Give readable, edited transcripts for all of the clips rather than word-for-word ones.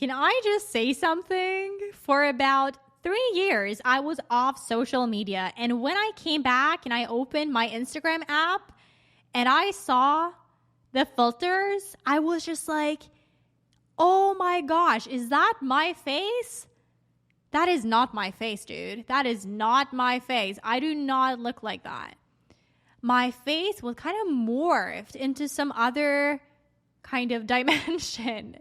Can I just say something? For about 3 years, I was off social media. And when I came back and I opened my Instagram app and I saw the filters, I was just like, oh my gosh, is that my face? That is not my face, dude. That is not my face. I do not look like that. My face was kind of morphed into some other kind of dimension.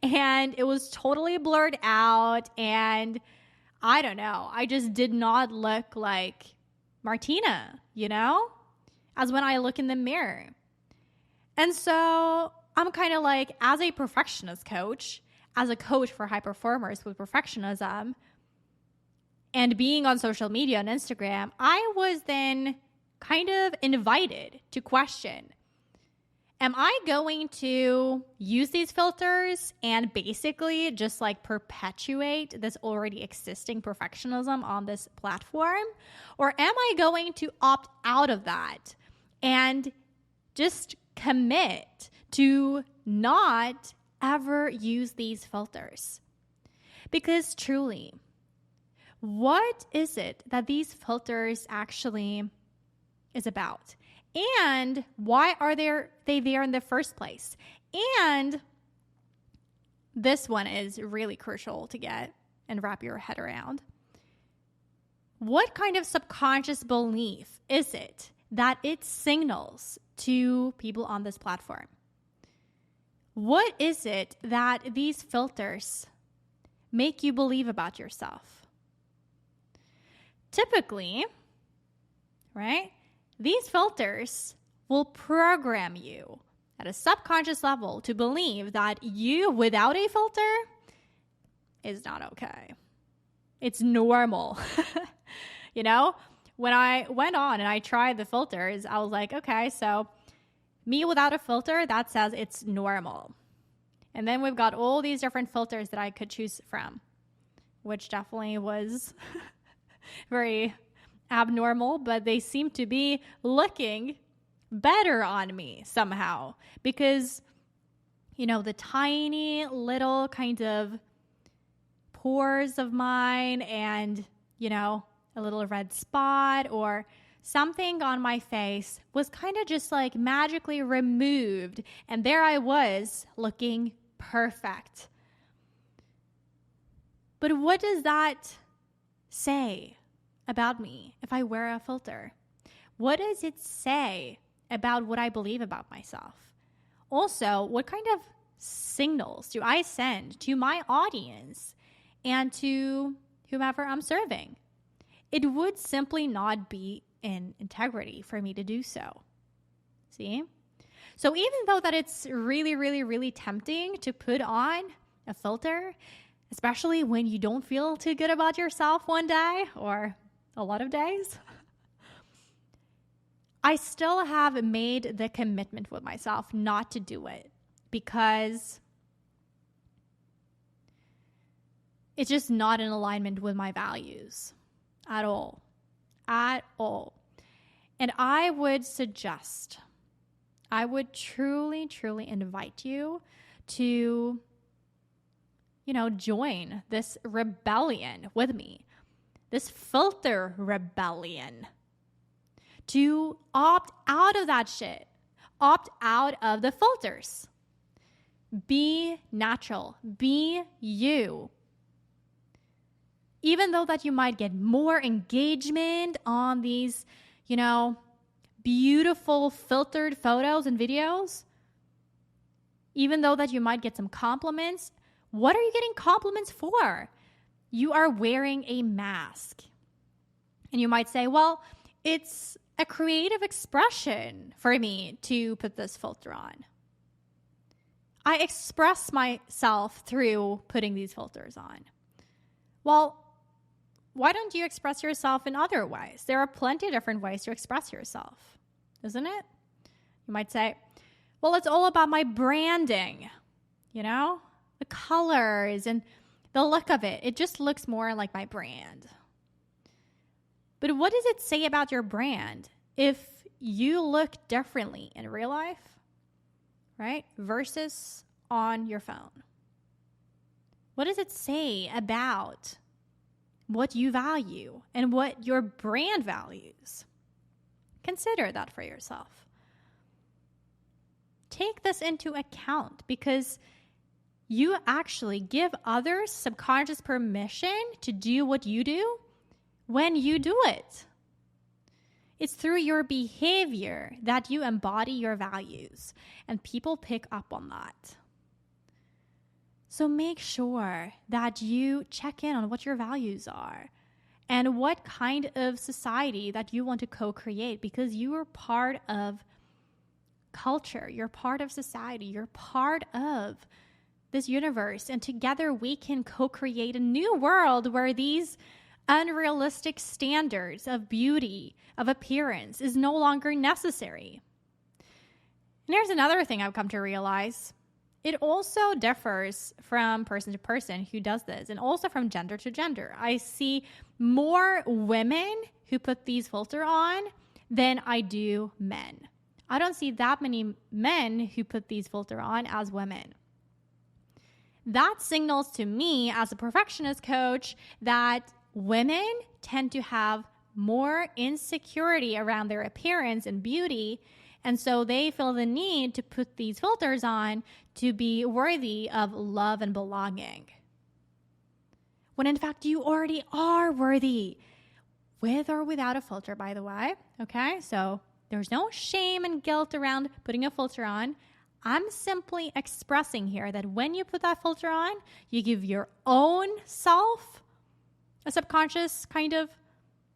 And it was totally blurred out. And I don't know. I just did not look like Martina, as when I look in the mirror. And so I'm kind of like, as a perfectionist coach, as a coach for high performers with perfectionism, and being on social media and Instagram, I was then kind of invited to question, am I going to use these filters and basically just like perpetuate this already existing perfectionism on this platform? Or am I going to opt out of that and just commit to not ever use these filters? Because truly, what is it that these filters actually is about? And why are they there in the first place? And this one is really crucial to get and wrap your head around. What kind of subconscious belief is it that it signals to people on this platform? What is it that these filters make you believe about yourself? Typically, right, these filters will program you at a subconscious level to believe that you without a filter is not okay. It's normal. When I went on and I tried the filters, I was like, okay, so me without a filter, that says it's normal. And then we've got all these different filters that I could choose from, which definitely was very abnormal, but they seem to be looking better on me somehow because, the tiny little kind of pores of mine and, a little red spot or something on my face was kind of just like magically removed. And there I was looking perfect. But what does that say about me if I wear a filter? What does it say about what I believe about myself? Also, what kind of signals do I send to my audience and to whomever I'm serving? It would simply not be in integrity for me to do so. See? So even though that it's really, really, really tempting to put on a filter, especially when you don't feel too good about yourself one day or a lot of days, I still have made the commitment with myself not to do it because it's just not in alignment with my values at all. And I would truly, truly invite you to, join this rebellion with me, this filter rebellion, to opt out of that shit, opt out of the filters. Be natural, be you. Even though that you might get more engagement on these, beautiful filtered photos and videos, even though that you might get some compliments, what are you getting compliments for? You are wearing a mask. And you might say, well, it's a creative expression for me to put this filter on. I express myself through putting these filters on. Well, why don't you express yourself in other ways? There are plenty of different ways to express yourself, isn't it? You might say, well, it's all about my branding, the colors and the look of it. It just looks more like my brand. But what does it say about your brand if you look differently in real life, right, versus on your phone? What does it say about what you value and what your brand values? Consider that for yourself. Take this into account because you actually give others subconscious permission to do what you do when you do it. It's through your behavior that you embody your values, and people pick up on that. So make sure that you check in on what your values are and what kind of society that you want to co-create, because you are part of culture, you're part of society, you're part of this universe, and together we can co-create a new world where these unrealistic standards of beauty, of appearance is no longer necessary. And here's another thing I've come to realize. It also differs from person to person who does this, and also from gender to gender. I see more women who put these filters on than I do men. I don't see that many men who put these filters on as women. That signals to me as a perfectionist coach that women tend to have more insecurity around their appearance and beauty, and so they feel the need to put these filters on to be worthy of love and belonging. When in fact, you already are worthy, with or without a filter, by the way. Okay, so there's no shame and guilt around putting a filter on. I'm simply expressing here that when you put that filter on, you give your own self a subconscious kind of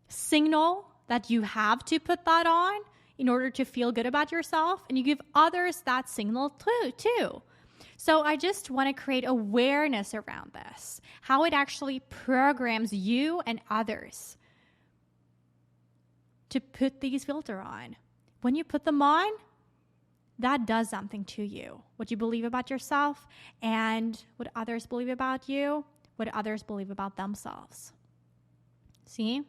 signal that you have to put that on in order to feel good about yourself, and you give others that signal too. So I just want to create awareness around this, how it actually programs you and others to put these filters on. When you put them on, that does something to you. What you believe about yourself and what others believe about you, what others believe about themselves. See?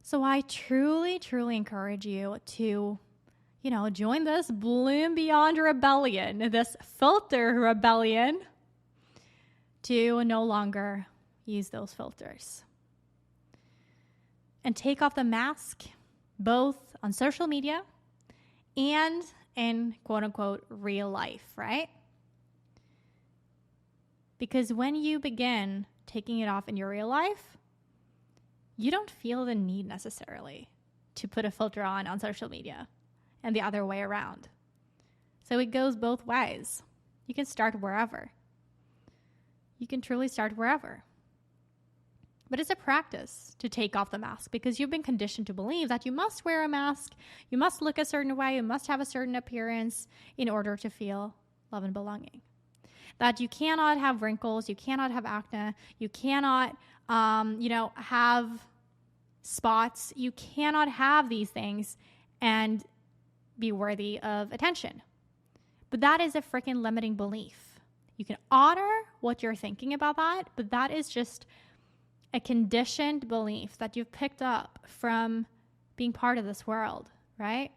So I truly, truly encourage you to, join this Bloom Beyond rebellion, this filter rebellion, to no longer use those filters. And take off the mask, both on social media and in quote unquote real life, right? Because when you begin taking it off in your real life, you don't feel the need necessarily to put a filter on social media, and the other way around. So it goes both ways. You can start wherever. You can truly start wherever. But it's a practice to take off the mask because you've been conditioned to believe that you must wear a mask, you must look a certain way, you must have a certain appearance in order to feel love and belonging. That you cannot have wrinkles, you cannot have acne, you cannot, have spots. You cannot have these things and be worthy of attention. But that is a freaking limiting belief. You can honor what you're thinking about that, but that is just a conditioned belief that you've picked up from being part of this world, right?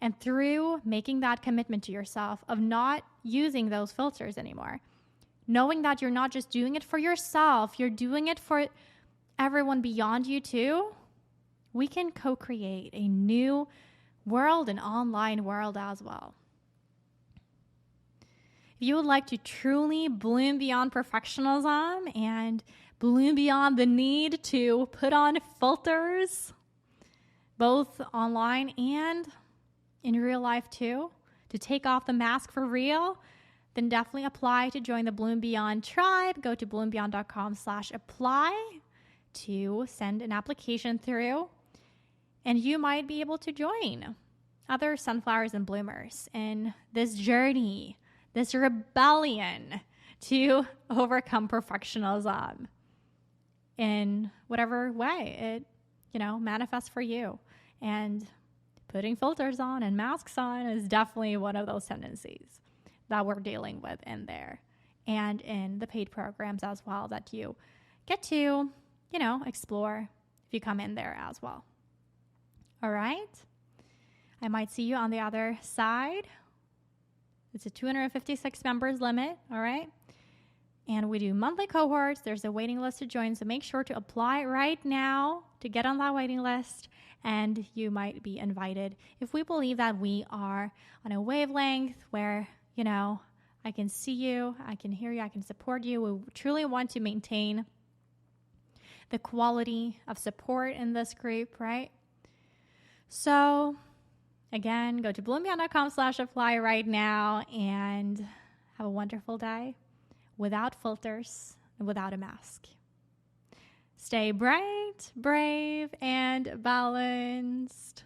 And through making that commitment to yourself of not using those filters anymore, knowing that you're not just doing it for yourself, you're doing it for everyone beyond you too, we can co-create a new world, an online world as well. If you would like to truly bloom beyond perfectionism and bloom beyond the need to put on filters, both online and in real life too, to take off the mask for real, then definitely apply to join the Bloom Beyond tribe. Go to bloombeyond.com/apply to send an application through, and you might be able to join other sunflowers and bloomers in this journey, this rebellion to overcome perfectionism in whatever way it, manifests for you. And putting filters on and masks on is definitely one of those tendencies that we're dealing with in there, and in the paid programs as well that you get to, explore if you come in there as well. All right. I might see you on the other side. It's a 256 members limit. All right. And we do monthly cohorts. There's a waiting list to join, so make sure to apply right now to get on that waiting list, and you might be invited. If we believe that we are on a wavelength where, I can see you, I can hear you, I can support you, we truly want to maintain the quality of support in this group, right? So, again, go to bloombeyond.com/apply right now and have a wonderful day without filters and without a mask. Stay bright, brave, and balanced.